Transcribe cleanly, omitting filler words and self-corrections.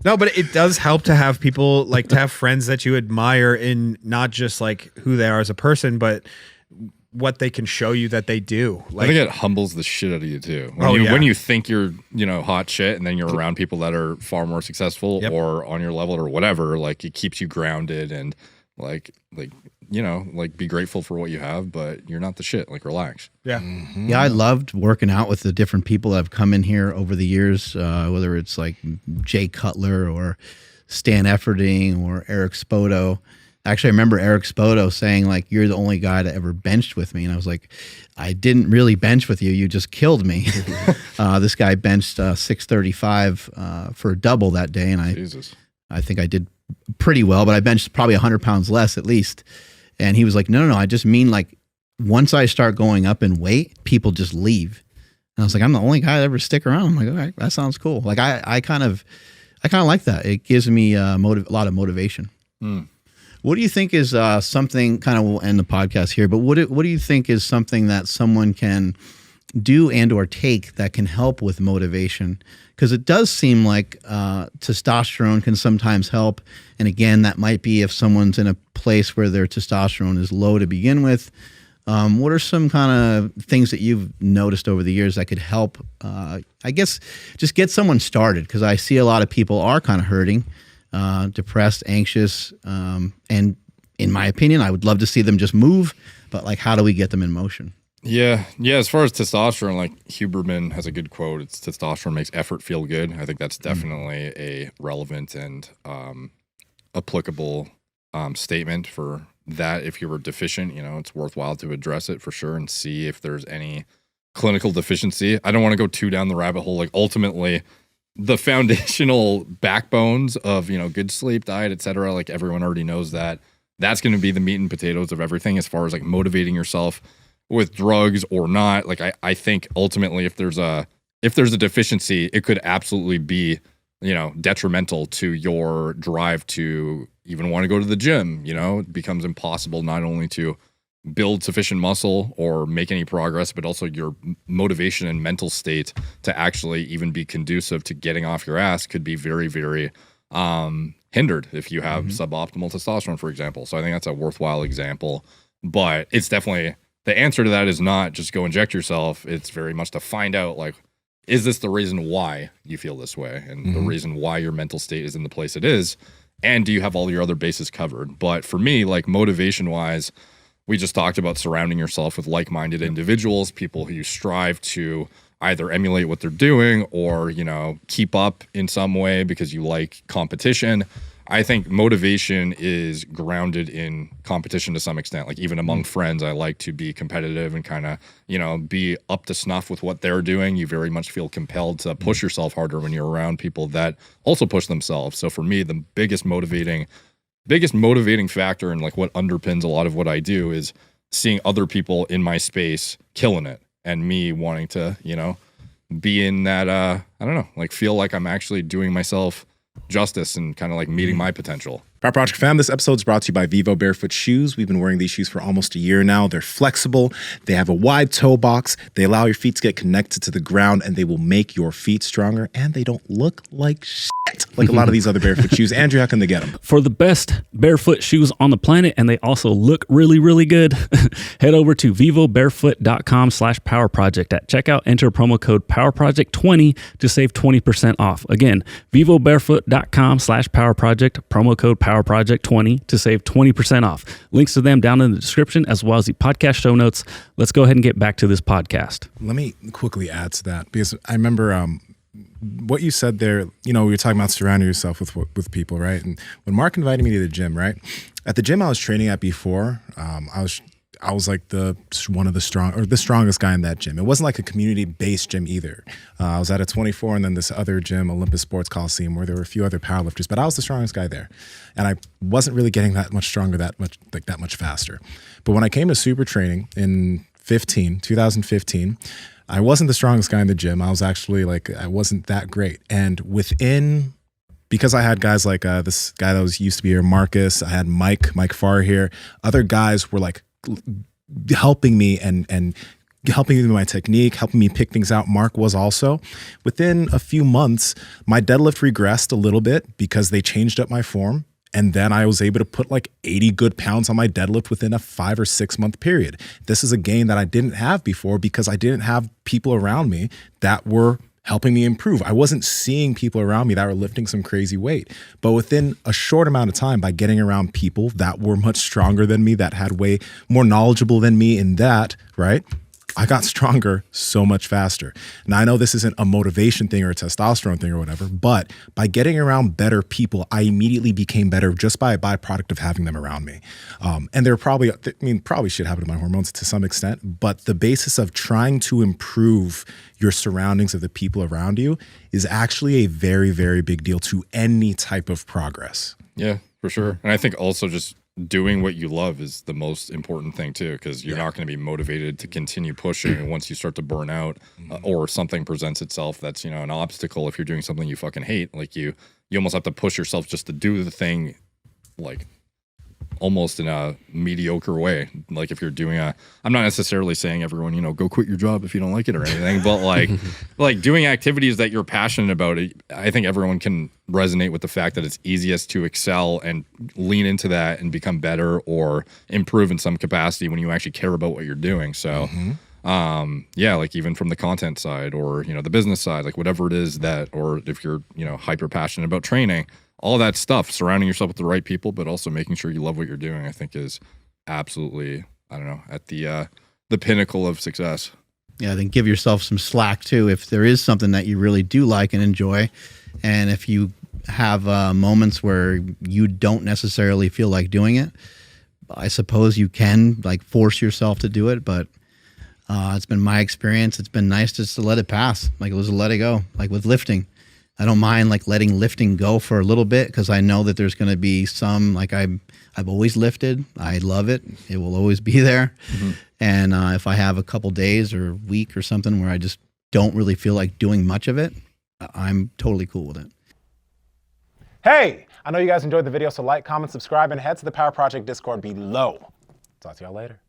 No, but it does help to have people, like, to have friends that you admire in not just like who they are as a person, but what they can show you that they do. Like, I think it humbles the shit out of you too. When you think you're, hot shit, and then you're around people that are far more successful or on your level or whatever, like, it keeps you grounded and like be grateful for what you have, but you're not the shit. Like, relax. Yeah. Mm-hmm. Yeah, I loved working out with the different people that have come in here over the years, whether it's like Jay Cutler or Stan Efferding or Eric Spoto. Actually, I remember Eric Spoto saying, like, you're the only guy that ever benched with me. And I was like, I didn't really bench with you. You just killed me. This guy benched 635 for a double that day. And I think I did pretty well, but I benched probably 100 pounds less at least. And he was like, no, I just mean, like, once I start going up in weight, people just leave. And I was like, I'm the only guy that ever stick around. I'm like, all right, that sounds cool. Like, I kind of like that. It gives me a lot of motivation. What do you think is something, kind of, we'll end the podcast here, but what do you think is something that someone can do and or take that can help with motivation? Because it does seem like testosterone can sometimes help. And again, that might be if someone's in a place where their testosterone is low to begin with. What are some kind of things that you've noticed over the years that could help, I guess, just get someone started? Because I see a lot of people are kind of hurting. Depressed, anxious, and in my opinion, I would love to see them just move, but, like, how do we get them in motion? Yeah. As far as testosterone, like, Huberman has a good quote. It's testosterone makes effort feel good. I think that's definitely a relevant and applicable statement for that. If you were deficient, it's worthwhile to address it for sure and see if there's any clinical deficiency. I don't want to go too down the rabbit hole. Like, ultimately, the foundational backbones of, good sleep, diet, etc., like, everyone already knows that. That's going to be the meat and potatoes of everything as far as, like, motivating yourself with drugs or not. Like, I think ultimately if there's a deficiency, it could absolutely be, detrimental to your drive to even want to go to the gym. It becomes impossible not only to build sufficient muscle or make any progress, but also your motivation and mental state to actually even be conducive to getting off your ass could be very, very hindered if you have suboptimal testosterone, for example. So I think that's a worthwhile example, but it's definitely, the answer to that is not just go inject yourself. It's very much to find out, like, is this the reason why you feel this way and the reason why your mental state is in the place it is? And do you have all your other bases covered? But for me, like, motivation wise, we just talked about surrounding yourself with like-minded individuals, people who strive to either emulate what they're doing or, keep up in some way because you like competition. I think motivation is grounded in competition to some extent. Like, even among friends, I like to be competitive and kind of, be up to snuff with what they're doing. You very much feel compelled to push yourself harder when you're around people that also push themselves. So for me, the biggest motivating factor and, like, what underpins a lot of what I do is seeing other people in my space killing it and me wanting to, be in that, I don't know, like, feel like I'm actually doing myself justice and kind of, like, meeting my potential. Power Project fam, this episode is brought to you by Vivo Barefoot Shoes. We've been wearing these shoes for almost a year now. They're flexible. They have a wide toe box. They allow your feet to get connected to the ground, and they will make your feet stronger, and they don't look like shit like a lot of these other barefoot shoes. Andrew, how can they get them? For the best barefoot shoes on the planet, and they also look really, really good, head over to vivobarefoot.com/powerproject. At checkout, enter promo code PowerProject20 to save 20% off. Again, vivobarefoot.com/powerproject, promo code PowerProject20 to save 20% off. Links to them down in the description as well as the podcast show notes. Let's go ahead and get back to this podcast. Let me quickly add to that, because I remember what you said there. We were talking about surrounding yourself with people, right? And when Mark invited me to the gym, right? At the gym I was training at before, I was like the strongest guy in that gym. It wasn't like a community-based gym either. I was at a 24 and then this other gym, Olympus Sports Coliseum, where there were a few other powerlifters, but I was the strongest guy there. And I wasn't really getting that much stronger, that much faster. But when I came to super training in 2015, I wasn't the strongest guy in the gym. I was actually I wasn't that great. And because I had guys like this guy that used to be here, Marcus, I had Mike Farr here, other guys were like helping me and helping me with my technique, helping me pick things out. Mark was also. Within a few months, my deadlift regressed a little bit because they changed up my form. And then I was able to put like 80 good pounds on my deadlift within a 5 or 6 month period. This is a gain that I didn't have before because I didn't have people around me that were helping me improve. I wasn't seeing people around me that were lifting some crazy weight. But within a short amount of time, by getting around people that were much stronger than me, that had way more knowledgeable than me in that, right? I got stronger so much faster. Now, I know this isn't a motivation thing or a testosterone thing or whatever, but by getting around better people, I immediately became better just by a byproduct of having them around me. And they're probably, probably shit happened to my hormones to some extent, but the basis of trying to improve your surroundings of the people around you is actually a very, very big deal to any type of progress. Yeah, for sure. And I think also just doing what you love is the most important thing too, because you're not going to be motivated to continue pushing once you start to burn out or something presents itself that's, you know, an obstacle. If you're doing something you fucking hate, like you almost have to push yourself just to do the thing, like almost in a mediocre way. Like if you're doing I'm not necessarily saying everyone, you know, go quit your job if you don't like it or anything, but like doing activities that you're passionate about, I think everyone can resonate with the fact that it's easiest to excel and lean into that and become better or improve in some capacity when you actually care about what you're doing. So yeah, like even from the content side or, you know, the business side, like whatever it is that, or if you're, you know, hyper passionate about training, all that stuff, surrounding yourself with the right people, but also making sure you love what you're doing, I think is absolutely, I don't know, at the pinnacle of success. Yeah, then give yourself some slack too. If there is something that you really do like and enjoy, and if you have moments where you don't necessarily feel like doing it, I suppose you can like force yourself to do it. But it's been my experience. It's been nice just to let it pass. Like it was to let it go. Like with lifting, I don't mind like letting lifting go for a little bit because I know that there's going to be some, like I've always lifted. I love it. It will always be there. And if I have a couple days or week or something where I just don't really feel like doing much of it, I'm totally cool with it. Hey, I know you guys enjoyed the video, so like, comment, subscribe, and head to the Power Project Discord below. Talk to y'all later.